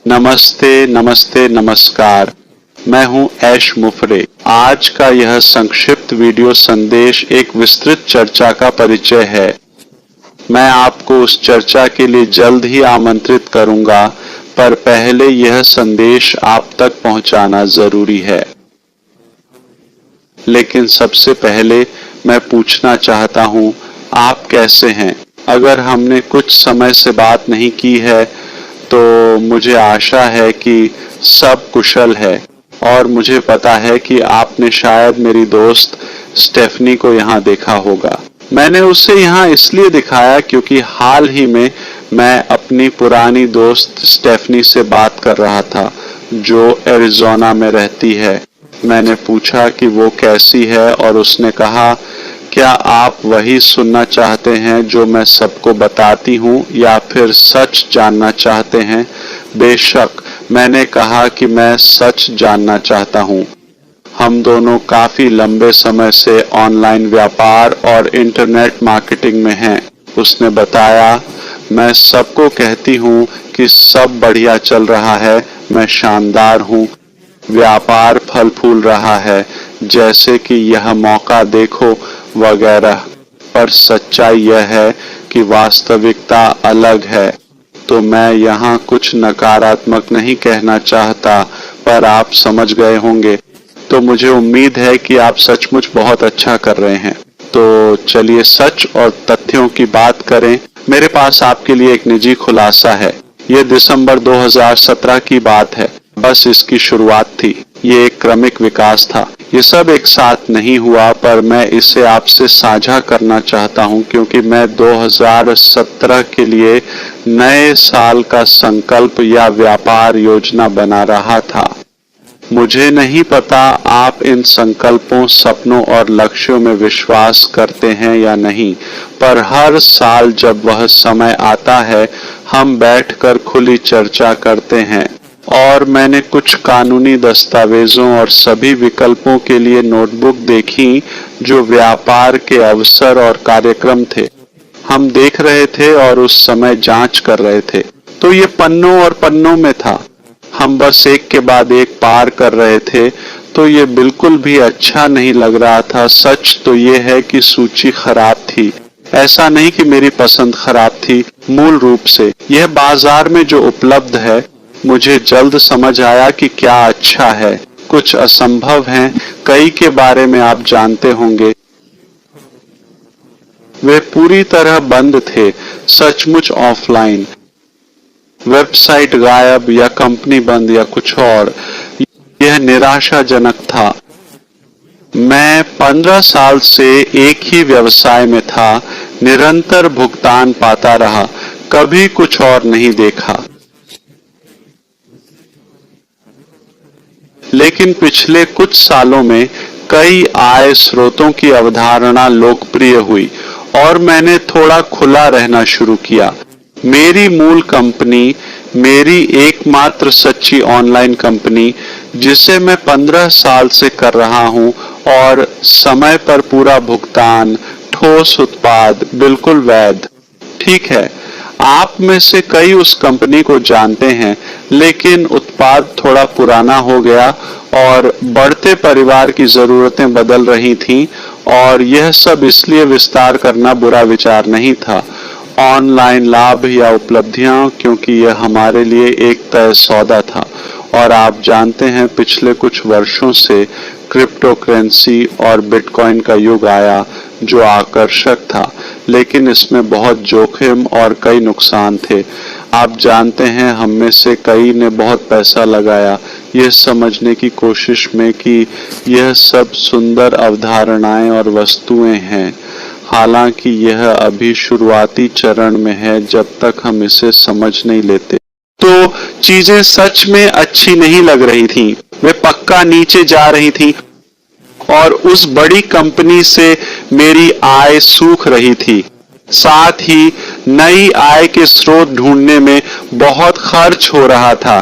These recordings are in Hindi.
नमस्ते नमस्ते नमस्कार। मैं हूं ऐश मुफरे। आज का यह संक्षिप्त वीडियो संदेश एक विस्तृत चर्चा का परिचय है। मैं आपको उस चर्चा के लिए जल्द ही आमंत्रित करूंगा, पर पहले यह संदेश आप तक पहुंचाना जरूरी है। लेकिन सबसे पहले मैं पूछना चाहता हूं, आप कैसे हैं? अगर हमने कुछ समय से बात नहीं की है तो मुझे आशा है कि सब कुशल है, और मुझे पता है कि आपने शायद मेरी दोस्त स्टेफनी को यहाँ देखा होगा। मैंने उसे यहाँ इसलिए दिखाया क्योंकि हाल ही में मैं अपनी पुरानी दोस्त स्टेफनी से बात कर रहा था, जो एरिज़ोना में रहती है। मैंने पूछा कि वो कैसी है और उसने कहा, क्या आप वही सुनना चाहते हैं जो मैं सबको बताती हूँ, या फिर सच जानना चाहते हैं? बेशक, मैंने कहा कि मैं सच जानना चाहता हूँ। हम दोनों काफी लंबे समय से ऑनलाइन व्यापार और इंटरनेट मार्केटिंग में हैं। उसने बताया, मैं सबको कहती हूँ कि सब बढ़िया चल रहा है, मैं शानदार हूँ, व्यापार फल फूल रहा है, जैसे कि यह मौका देखो वगैरह। पर सच्चाई यह है कि वास्तविकता अलग है। तो मैं यहाँ कुछ नकारात्मक नहीं कहना चाहता, पर आप समझ गए होंगे। तो मुझे उम्मीद है कि आप सचमुच बहुत अच्छा कर रहे हैं। तो चलिए सच और तथ्यों की बात करें। मेरे पास आपके लिए एक निजी खुलासा है। यह दिसंबर 2017 की बात है। बस इसकी शुरुआत थी। ये एक क्रमिक विकास था। ये सब एक साथ नहीं हुआ, पर मैं इसे आपसे साझा करना चाहता हूं क्योंकि मैं 2017 के लिए नए साल का संकल्प या व्यापार योजना बना रहा था। मुझे नहीं पता आप इन संकल्पों, सपनों और लक्ष्यों में विश्वास करते हैं या नहीं, पर हर साल जब वह समय आता है, हम बैठकर खुली चर्चा करते हैं। और मैंने कुछ कानूनी दस्तावेजों और सभी विकल्पों के लिए नोटबुक देखी जो व्यापार के अवसर और कार्यक्रम थे। हम देख रहे थे और उस समय जांच कर रहे थे। तो ये पन्नों और पन्नों में था। हम बस एक के बाद एक पार कर रहे थे। तो ये बिल्कुल भी अच्छा नहीं लग रहा था। सच तो ये है कि सूची खराब थी। ऐसा नहीं कि मेरी पसंद खराब थी। मूल रूप से यह बाजार में जो उपलब्ध है, मुझे जल्द समझ आया कि क्या अच्छा है। कुछ असंभव हैं, कई के बारे में आप जानते होंगे। वे पूरी तरह बंद थे, सचमुच ऑफलाइन। वेबसाइट गायब या कंपनी बंद या कुछ और। यह निराशाजनक था। मैं 15 साल से एक ही व्यवसाय में था, निरंतर भुगतान पाता रहा, कभी कुछ और नहीं देखा। लेकिन पिछले कुछ सालों में कई आय स्रोतों की अवधारणा लोकप्रिय हुई और मैंने थोड़ा खुला रहना शुरू किया। मेरी मूल कंपनी, मेरी एकमात्र सच्ची ऑनलाइन कंपनी, जिसे मैं 15 साल से कर रहा हूं, और समय पर पूरा भुगतान, ठोस उत्पाद, बिल्कुल वैध। ठीक है, आप में से कई उस कंपनी को जानते हैं, लेकिन उत्पाद थोड़ा पुराना हो गया और बढ़ते परिवार की जरूरतें बदल रही थीं, और यह सब इसलिए विस्तार करना बुरा विचार नहीं था। ऑनलाइन लाभ या उपलब्धियां, क्योंकि यह हमारे लिए एक तय सौदा था। और आप जानते हैं, पिछले कुछ वर्षों से क्रिप्टो करेंसी और बिटकॉइन का युग आया, जो आकर्षक था, लेकिन इसमें बहुत जोखिम और कई नुकसान थे। आप जानते हैं, हम में से कई ने बहुत पैसा लगाया यह समझने की कोशिश में कि यह सब सुंदर अवधारणाएं और वस्तुएं हैं। हालांकि यह अभी शुरुआती चरण में है, जब तक हम इसे समझ नहीं लेते। तो चीजें सच में अच्छी नहीं लग रही थीं। वे पक्का नीचे जा रही थीं, और उस बड़ी कंपनी से मेरी आय सूख रही थी। साथ ही नई आय के स्रोत ढूंढने में बहुत खर्च हो रहा था।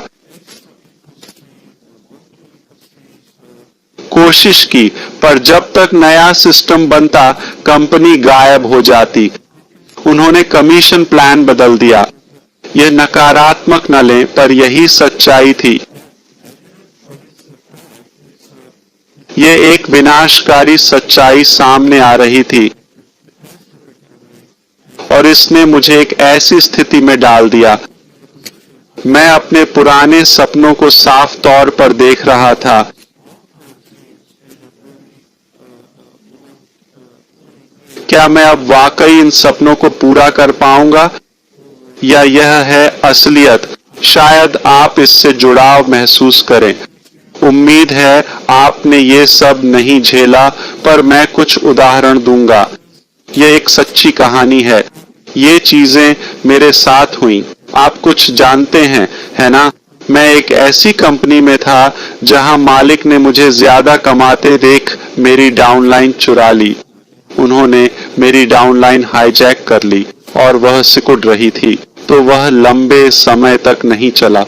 कोशिश की, पर जब तक नया सिस्टम बनता, कंपनी गायब हो जाती। उन्होंने कमीशन प्लान बदल दिया। यह नकारात्मक न लें, पर यही सच्चाई थी। यह एक विनाशकारी सच्चाई सामने आ रही थी और इसने मुझे एक ऐसी स्थिति में डाल दिया। मैं अपने पुराने सपनों को साफ तौर पर देख रहा था। क्या मैं अब वाकई इन सपनों को पूरा कर पाऊंगा या यह है असलियत? शायद आप इससे जुड़ाव महसूस करें। उम्मीद है आपने ये सब नहीं झेला, पर मैं कुछ उदाहरण दूंगा। यह एक सच्ची कहानी है। ये चीजें मेरे साथ हुई। आप कुछ जानते हैं, है ना? मैं एक ऐसी कंपनी में था जहां मालिक ने मुझे ज्यादा कमाते देख मेरी डाउनलाइन चुरा ली। उन्होंने मेरी डाउनलाइन हाईजैक कर ली और वह सिकुड़ रही थी। तो वह लंबे समय तक नहीं चला।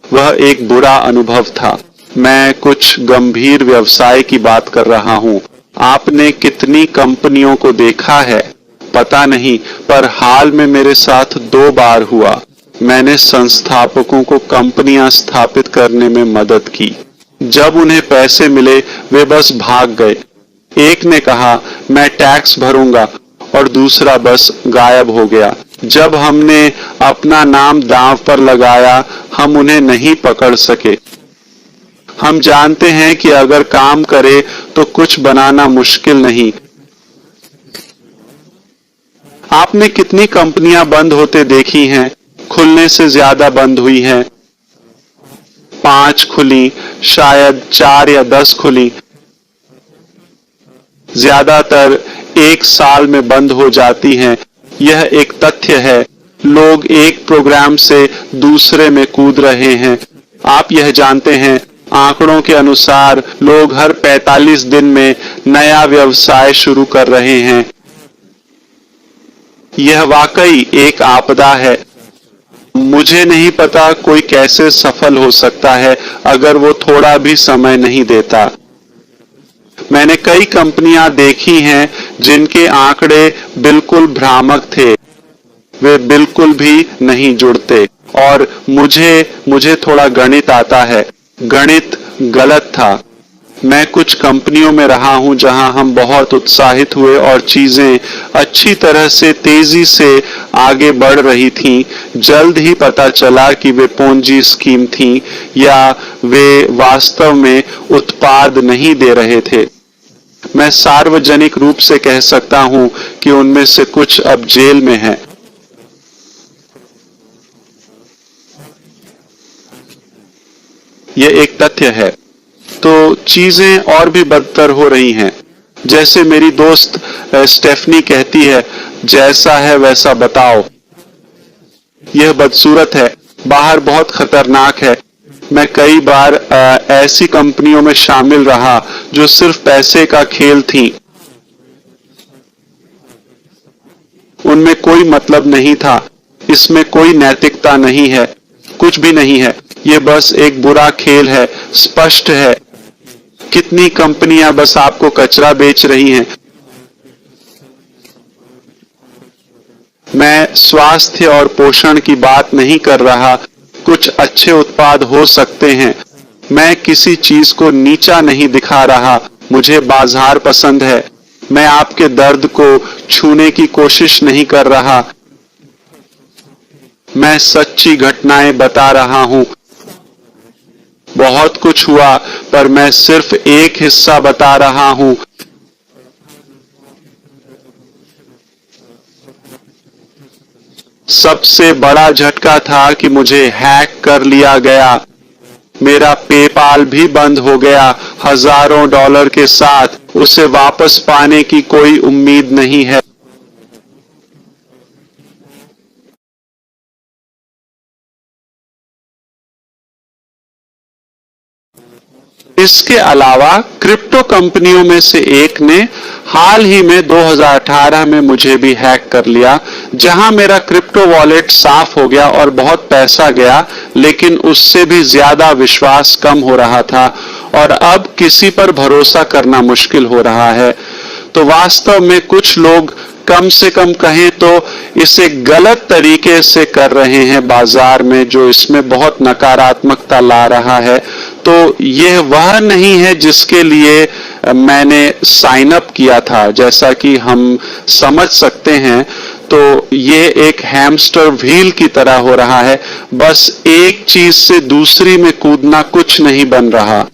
वह एक बुरा अनुभव था। मैं कुछ गंभीर व्यवसाय की बात कर रहा हूं। आपने कितनी कंपनियों को देखा है पता नहीं, पर हाल में मेरे साथ 2 बार हुआ। मैंने संस्थापकों को कंपनियां स्थापित करने में मदद की। जब उन्हें पैसे मिले वे बस भाग गए। एक ने कहा मैं टैक्स भरूंगा और दूसरा बस गायब हो गया। जब हमने अपना नाम दांव पर लगाया, हम उन्हें नहीं पकड़ सके। हम जानते हैं कि अगर काम करे तो कुछ बनाना मुश्किल नहीं। आपने कितनी कंपनियां बंद होते देखी हैं? खुलने से ज्यादा बंद हुई हैं। 5 खुली, शायद 4 या 10 खुली। ज्यादातर 1 साल में बंद हो जाती हैं। यह एक तथ्य है। लोग एक प्रोग्राम से दूसरे में कूद रहे हैं। आप यह जानते हैं, आंकड़ों के अनुसार लोग हर 45 दिन में नया व्यवसाय शुरू कर रहे हैं। यह वाकई एक आपदा है। मुझे नहीं पता कोई कैसे सफल हो सकता है अगर वो थोड़ा भी समय नहीं देता। मैंने कई कंपनियां देखी हैं जिनके आंकड़े बिल्कुल भ्रामक थे। वे बिल्कुल भी नहीं जुड़ते। और मुझे थोड़ा गणित आता है। गणित गलत था। मैं कुछ कंपनियों में रहा हूं जहां हम बहुत उत्साहित हुए और चीजें अच्छी तरह से तेजी से आगे बढ़ रही थीं। जल्द ही पता चला कि वे पोंजी स्कीम थीं या वे वास्तव में उत्पाद नहीं दे रहे थे। मैं सार्वजनिक रूप से कह सकता हूं कि उनमें से कुछ अब जेल में हैं। यह एक तथ्य है। तो चीजें और भी बदतर हो रही हैं। जैसे मेरी दोस्त स्टेफनी कहती है, जैसा है वैसा बताओ। यह बदसूरत है। बाहर बहुत खतरनाक है। मैं कई बार ऐसी कंपनियों में शामिल रहा जो सिर्फ पैसे का खेल थी। उनमें कोई मतलब नहीं था। इसमें कोई नैतिकता नहीं है, कुछ भी नहीं है। ये बस एक बुरा खेल है। स्पष्ट है। कितनी कंपनियां बस आपको कचरा बेच रही हैं। मैं स्वास्थ्य और पोषण की बात नहीं कर रहा। कुछ अच्छे उत्पाद हो सकते हैं। मैं किसी चीज को नीचा नहीं दिखा रहा। मुझे बाजार पसंद है। मैं आपके दर्द को छूने की कोशिश नहीं कर रहा। मैं सच्ची घटनाएं बता रहा हूं। बहुत कुछ हुआ, पर मैं सिर्फ एक हिस्सा बता रहा हूं। सबसे बड़ा झटका था कि मुझे हैक कर लिया गया। मेरा पेपाल भी बंद हो गया। हजारों डॉलर के साथ उसे वापस पाने की कोई उम्मीद नहीं है। इसके अलावा क्रिप्टो कंपनियों में से एक ने हाल ही में 2018 में मुझे भी हैक कर लिया, जहां मेरा क्रिप्टो वॉलेट साफ हो गया और बहुत पैसा गया, लेकिन उससे भी ज्यादा विश्वास कम हो रहा था और अब किसी पर भरोसा करना मुश्किल हो रहा है। तो वास्तव में कुछ लोग कम से कम कहें तो इसे गलत तरीके से कर रहे हैं बाजार में, जो इसमें बहुत नकारात्मकता ला रहा है। तो यह वह नहीं है जिसके लिए मैंने साइन अप किया था। जैसा कि हम समझ सकते हैं तो ये एक हैमस्टर व्हील की तरह हो रहा है, बस एक चीज से दूसरी में कूदना कुछ नहीं बन रहा।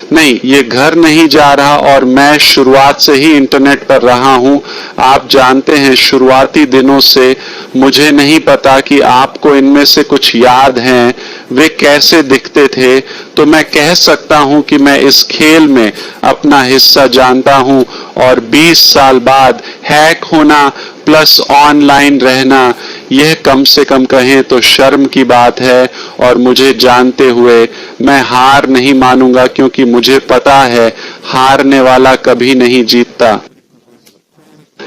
नहीं, ये घर नहीं जा रहा और मैं शुरुआत से ही इंटरनेट पर रहा हूं। आप जानते हैं, शुरुआती दिनों से मुझे नहीं पता कि आपको इनमें से कुछ याद हैं वे कैसे दिखते थे। तो मैं कह सकता हूं कि मैं इस खेल में अपना हिस्सा जानता हूं और 20 साल बाद हैक होना प्लस ऑनलाइन रहना, यह कम से कम कहें तो शर्म की बात है। और मुझे जानते हुए मैं हार नहीं मानूंगा, क्योंकि मुझे पता है हारने वाला कभी नहीं जीतता।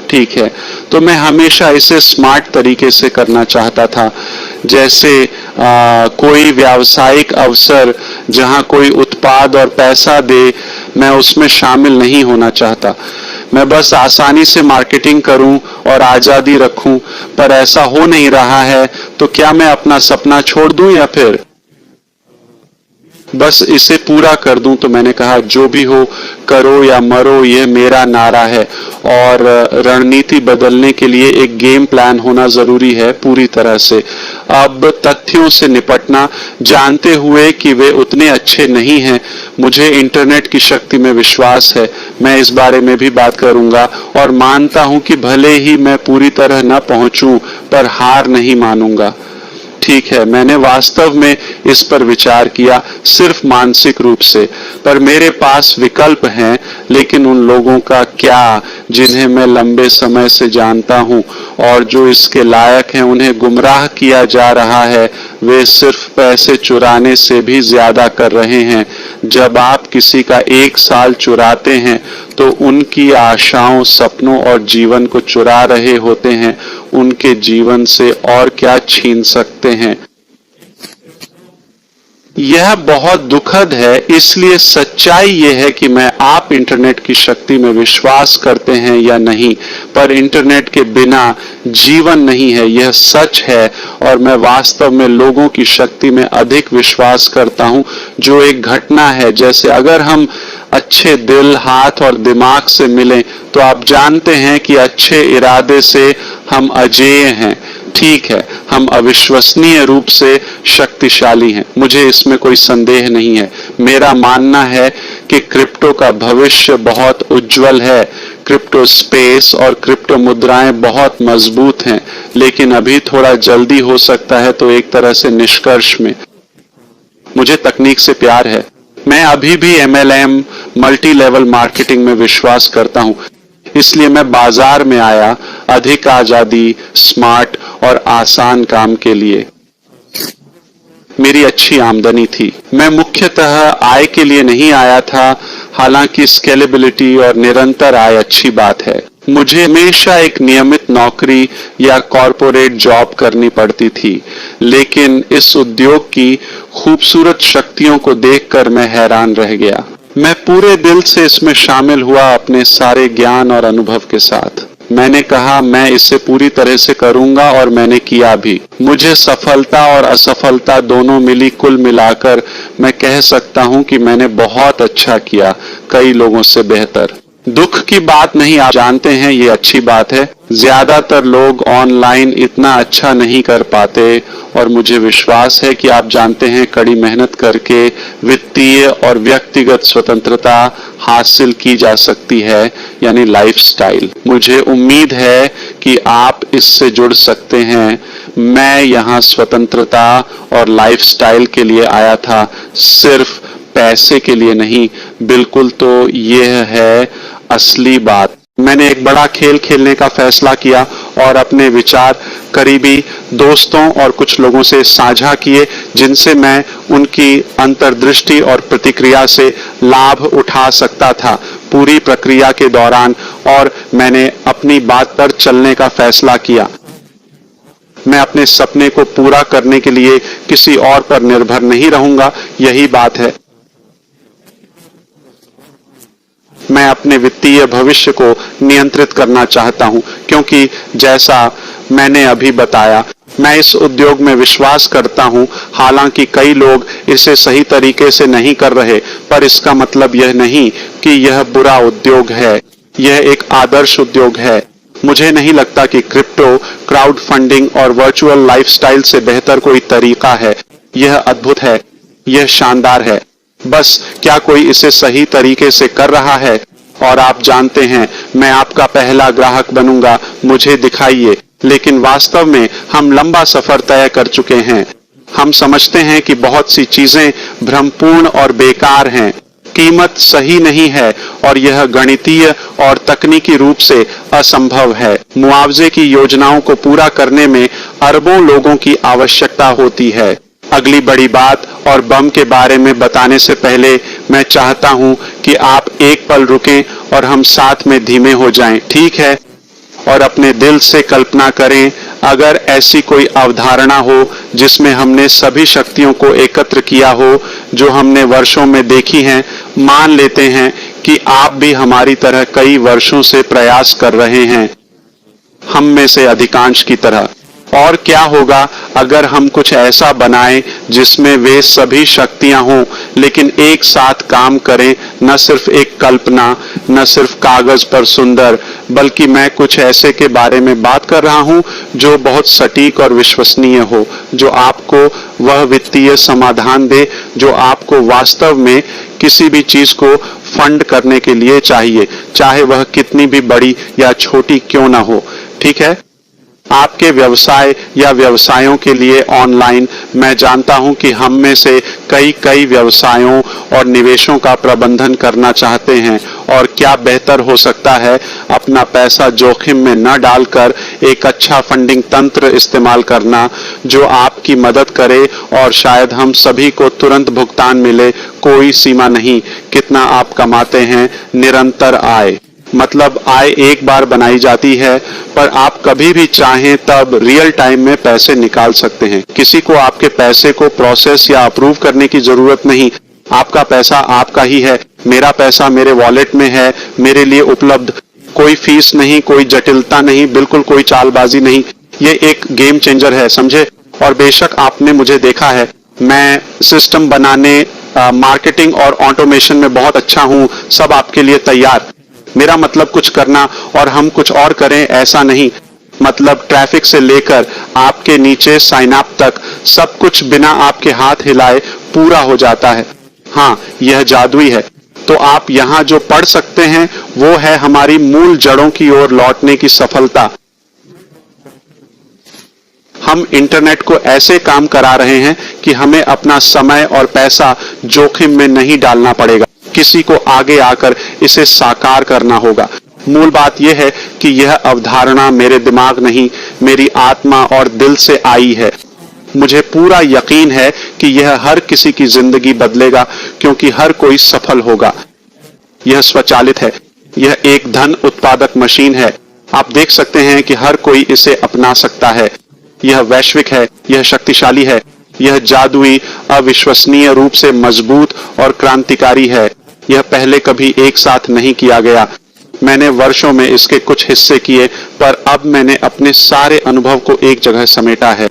ठीक है, तो मैं हमेशा इसे स्मार्ट तरीके से करना चाहता था। जैसे कोई व्यावसायिक अवसर जहां कोई उत्पाद और पैसा दे, मैं उसमें शामिल नहीं होना चाहता। मैं बस आसानी से मार्केटिंग करूं और आजादी रखूं, पर ऐसा हो नहीं रहा है। तो क्या मैं अपना सपना छोड़ दूं या फिर बस इसे पूरा कर दूं? तो मैंने कहा जो भी हो करो या मरो, यह मेरा नारा है। और रणनीति बदलने के लिए एक गेम प्लान होना जरूरी है पूरी तरह से। अब तथ्यों से निपटना, जानते हुए कि वे उतने अच्छे नहीं हैं। मुझे इंटरनेट की शक्ति में विश्वास है, मैं इस बारे में भी बात करूंगा और मानता हूं कि भले ही मैं पूरी तरह न पहुंचूं, पर हार नहीं मानूंगा। ठीक है, मैंने वास्तव में इस पर विचार किया, सिर्फ मानसिक रूप से। पर मेरे पास विकल्प हैं, लेकिन उन लोगों का क्या जिन्हें मैं लंबे समय से जानता हूं और जो इसके लायक हैं, उन्हें गुमराह किया जा रहा है। वे सिर्फ पैसे चुराने से भी ज्यादा कर रहे हैं। जब आप किसी का 1 साल चुराते हैं तो उनकी आशाओं, सपनों और जीवन को चुरा रहे होते हैं। उनके जीवन से और क्या छीन सकते हैं? यह बहुत दुखद है। इसलिए सच्चाई यह है कि मैं आप इंटरनेट की शक्ति में विश्वास करते हैं या नहीं, पर इंटरनेट के बिना जीवन नहीं है, यह सच है। और मैं वास्तव में लोगों की शक्ति में अधिक विश्वास करता हूं, जो एक घटना है। जैसे अगर हम अच्छे दिल, हाथ और दिमाग से मिलें, तो आप जानते हैं कि अच्छे इरादे से हम अजेय हैं। ठीक है, हम अविश्वसनीय रूप से शक्तिशाली हैं, मुझे इसमें कोई संदेह नहीं है। मेरा मानना है कि क्रिप्टो का भविष्य बहुत उज्जवल है। क्रिप्टो स्पेस और क्रिप्टो मुद्राएं बहुत मजबूत हैं, लेकिन अभी थोड़ा जल्दी हो सकता है। तो एक तरह से निष्कर्ष में मुझे तकनीक से प्यार है। मैं अभी भी MLM, मल्टी लेवल मार्केटिंग में विश्वास करता हूं। इसलिए मैं बाजार में आया, अधिक आजादी, स्मार्ट और आसान काम के लिए। मेरी अच्छी आमदनी थी। मैं मुख्यतः आय के लिए नहीं आया था, हालांकि स्केलेबिलिटी और निरंतर आय अच्छी बात है। मुझे हमेशा एक नियमित नौकरी या कॉरपोरेट जॉब करनी पड़ती थी, लेकिन इस उद्योग की खूबसूरत शक्तियों को देखकर मैं हैरान रह गया। मैं पूरे दिल से इसमें शामिल हुआ, अपने सारे ज्ञान और अनुभव के साथ। मैंने कहा मैं इसे पूरी तरह से करूंगा और मैंने किया भी। मुझे सफलता और असफलता दोनों मिली। कुल मिलाकर मैं कह सकता हूं कि मैंने बहुत अच्छा किया, कई लोगों से बेहतर। दुख की बात नहीं, आप जानते हैं, ये अच्छी बात है। ज्यादातर लोग ऑनलाइन इतना अच्छा नहीं कर पाते और मुझे विश्वास है कि आप जानते हैं, कड़ी मेहनत करके वित्तीय और व्यक्तिगत स्वतंत्रता हासिल की जा सकती है, यानी लाइफस्टाइल। मुझे उम्मीद है कि आप इससे जुड़ सकते हैं। मैं यहाँ स्वतंत्रता और लाइफस्टाइल के लिए आया था, सिर्फ पैसे के लिए नहीं। बिल्कुल, तो यह है असली बात। मैंने एक बड़ा खेल खेलने का फैसला किया और अपने विचार करीबी दोस्तों और कुछ लोगों से साझा किए, जिनसे मैं उनकी अंतर्दृष्टि और प्रतिक्रिया से लाभ उठा सकता था पूरी प्रक्रिया के दौरान। और मैंने अपनी बात पर चलने का फैसला किया। मैं अपने सपने को पूरा करने के लिए किसी और पर निर्भर नहीं रहूंगा, यही बात है। मैं अपने वित्तीय भविष्य को नियंत्रित करना चाहता हूं, क्योंकि जैसा मैंने अभी बताया, मैं इस उद्योग में विश्वास करता हूं। हालांकि कई लोग इसे सही तरीके से नहीं कर रहे, पर इसका मतलब यह नहीं कि यह बुरा उद्योग है। यह एक आदर्श उद्योग है। मुझे नहीं लगता कि क्रिप्टो, क्राउड फंडिंग और वर्चुअल लाइफस्टाइल से बेहतर कोई तरीका है। यह अद्भुत है, यह शानदार है। बस क्या कोई इसे सही तरीके से कर रहा है? और आप जानते हैं, मैं आपका पहला ग्राहक बनूंगा, मुझे दिखाइए। लेकिन वास्तव में हम लंबा सफर तय कर चुके हैं। हम समझते हैं कि बहुत सी चीजें भ्रमपूर्ण और बेकार हैं, कीमत सही नहीं है और यह गणितीय और तकनीकी रूप से असंभव है। मुआवजे की योजनाओं को पूरा करने में अरबों लोगों की आवश्यकता होती है। अगली बड़ी बात और बम के बारे में बताने से पहले मैं चाहता हूं कि आप एक पल रुकें और हम साथ में धीमे हो जाएं, ठीक है? और अपने दिल से कल्पना करें, अगर ऐसी कोई अवधारणा हो जिसमें हमने सभी शक्तियों को एकत्र किया हो जो हमने वर्षों में देखी हैं। मान लेते हैं कि आप भी हमारी तरह कई वर्षों से प्रयास कर रहे हैं, हम में से अधिकांश की तरह। और क्या होगा अगर हम कुछ ऐसा बनाएं जिसमें वे सभी शक्तियां हों, लेकिन एक साथ काम करें? न सिर्फ एक कल्पना, न सिर्फ कागज पर सुंदर, बल्कि मैं कुछ ऐसे के बारे में बात कर रहा हूं जो बहुत सटीक और विश्वसनीय हो, जो आपको वह वित्तीय समाधान दे जो आपको वास्तव में किसी भी चीज को फंड करने के लिए चाहिए, चाहे वह कितनी भी बड़ी या छोटी क्यों ना हो। ठीक है? आपके व्यवसाय या व्यवसायों के लिए ऑनलाइन, मैं जानता हूं कि हम में से कई व्यवसायों और निवेशों का प्रबंधन करना चाहते हैं। और क्या बेहतर हो सकता है अपना पैसा जोखिम में न डालकर एक अच्छा फंडिंग तंत्र इस्तेमाल करना जो आपकी मदद करे और शायद हम सभी को तुरंत भुगतान मिले। कोई सीमा नहीं कितना आप कमाते हैं, निरंतर आय। मतलब आय एक बार बनाई जाती है, पर आप कभी भी चाहें तब रियल टाइम में पैसे निकाल सकते हैं। किसी को आपके पैसे को प्रोसेस या अप्रूव करने की जरूरत नहीं। आपका पैसा आपका ही है। मेरा पैसा मेरे वॉलेट में है, मेरे लिए उपलब्ध। कोई फीस नहीं, कोई जटिलता नहीं, बिल्कुल कोई चालबाजी नहीं। ये एक गेम चेंजर है, समझे? और बेशक आपने मुझे देखा है, मैं सिस्टम बनाने, मार्केटिंग और ऑटोमेशन में बहुत अच्छा हूं। सब आपके लिए तैयार। मेरा मतलब कुछ करना और हम कुछ और करें, ऐसा नहीं। मतलब ट्रैफिक से लेकर आपके नीचे साइन अप तक सब कुछ बिना आपके हाथ हिलाए पूरा हो जाता है। हाँ, यह जादुई है। तो आप यहाँ जो पढ़ सकते हैं वो है हमारी मूल जड़ों की ओर लौटने की सफलता। हम इंटरनेट को ऐसे काम करा रहे हैं कि हमें अपना समय और पैसा जोखिम में नहीं डालना पड़ेगा। किसी को आगे आकर इसे साकार करना होगा। मूल बात यह है कि यह अवधारणा मेरे दिमाग नहीं, मेरी आत्मा और दिल से आई है। मुझे पूरा यकीन है कि यह हर किसी की जिंदगी बदलेगा, क्योंकि हर कोई सफल होगा। यह स्वचालित है। यह एक धन उत्पादक मशीन है। आप देख सकते हैं कि हर कोई इसे अपना सकता है। यह वैश्विक है, यह शक्तिशाली है, यह जादुई, अविश्वसनीय रूप से मजबूत और क्रांतिकारी है। यह पहले कभी एक साथ नहीं किया गया। मैंने वर्षों में इसके कुछ हिस्से किए, पर अब मैंने अपने सारे अनुभव को एक जगह समेटा है।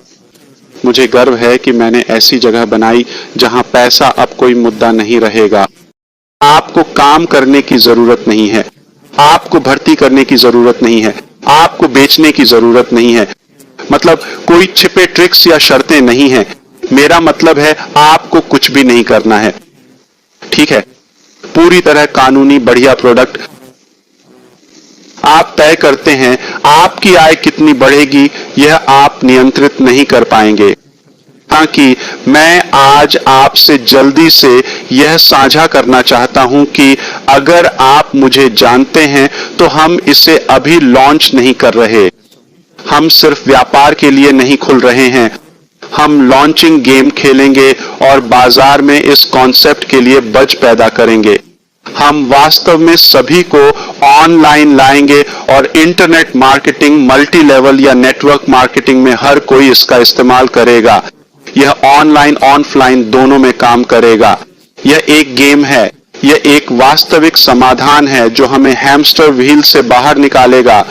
मुझे गर्व है कि मैंने ऐसी जगह बनाई जहां पैसा अब कोई मुद्दा नहीं रहेगा। आपको काम करने की जरूरत नहीं है, आपको भर्ती करने की जरूरत नहीं है, आपको बेचने की जरूरत नहीं है। मतलब कोई छिपे ट्रिक्स या शर्तें नहीं है। मेरा मतलब है आपको कुछ भी नहीं करना है। ठीक है? पूरी तरह कानूनी बढ़िया प्रोडक्ट। आप तय करते हैं आपकी आय कितनी बढ़ेगी, यह आप नियंत्रित नहीं कर पाएंगे। ताकि मैं आज आपसे जल्दी से यह साझा करना चाहता हूं कि अगर आप मुझे जानते हैं तो हम इसे अभी लॉन्च नहीं कर रहे। हम सिर्फ व्यापार के लिए नहीं खुल रहे हैं। हम लॉन्चिंग गेम खेलेंगे और बाजार में इस कॉन्सेप्ट के लिए बज पैदा करेंगे। हम वास्तव में सभी को ऑनलाइन लाएंगे और इंटरनेट मार्केटिंग, मल्टी लेवल या नेटवर्क मार्केटिंग में हर कोई इसका इस्तेमाल करेगा। यह ऑनलाइन ऑफलाइन दोनों में काम करेगा। यह एक गेम है, यह एक वास्तविक समाधान है जो हमें हैमस्टर व्हील से बाहर निकालेगा,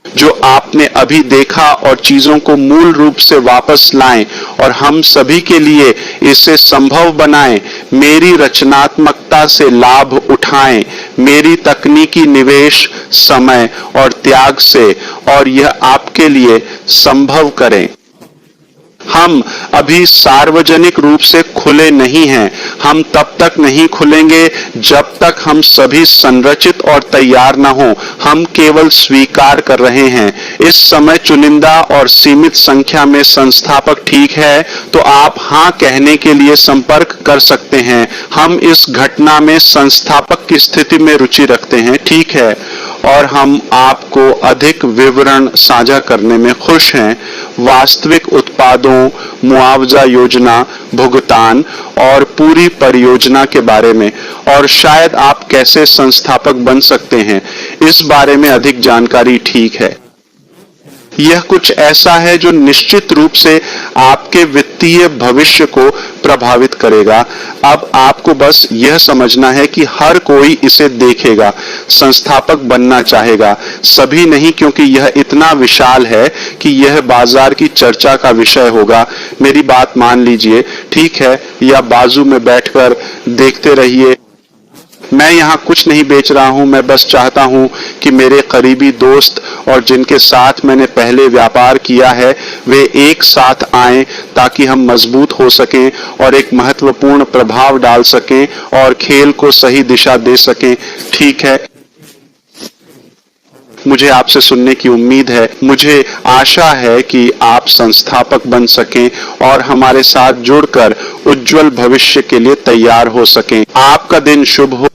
जो आपने अभी देखा, और चीजों को मूल रूप से वापस लाएं और हम सभी के लिए इसे संभव बनाएं। मेरी रचनात्मकता से लाभ उठाएं, मेरी तकनीकी निवेश, समय और त्याग से, और यह आपके लिए संभव करें। हम अभी सार्वजनिक रूप से खुले नहीं हैं। हम तब तक नहीं खुलेंगे जब तक हम सभी संरचित और तैयार न हो। हम केवल स्वीकार कर रहे हैं। इस समय चुनिंदा और सीमित संख्या में संस्थापक ठीक है, तो आप हाँ कहने के लिए संपर्क कर सकते हैं। हम इस घटना में संस्थापक की स्थिति में रुचि रखते हैं, ठीक है, और हम आपको अधिक विवरण साझा करने में खुश हैं। वास्तविक उत्पादों, मुआवजा योजना, भुगतान और पूरी परियोजना के बारे में, और शायद आप कैसे संस्थापक बन सकते हैं, इस बारे में अधिक जानकारी, ठीक है। यह कुछ ऐसा है जो निश्चित रूप से आपके वित्तीय भविष्य को प्रभावित करेगा। अब आपको बस यह समझना है कि हर कोई इसे देखेगा, संस्थापक बनना चाहेगा, सभी नहीं, क्योंकि यह इतना विशाल है कि यह बाजार की चर्चा का विषय होगा। मेरी बात मान लीजिए, ठीक है, या बाजू में बैठकर देखते रहिए। मैं यहाँ कुछ नहीं बेच रहा हूँ, मैं बस चाहता हूँ कि मेरे करीबी दोस्त और जिनके साथ मैंने पहले व्यापार किया है वे एक साथ आएं, ताकि हम मजबूत हो सकें और एक महत्वपूर्ण प्रभाव डाल सकें और खेल को सही दिशा दे सकें, ठीक है। मुझे आपसे सुनने की उम्मीद है। मुझे आशा है कि आप संस्थापक बन सकें और हमारे साथ जुड़कर उज्जवल भविष्य के लिए तैयार हो सकें। आपका दिन शुभ हो।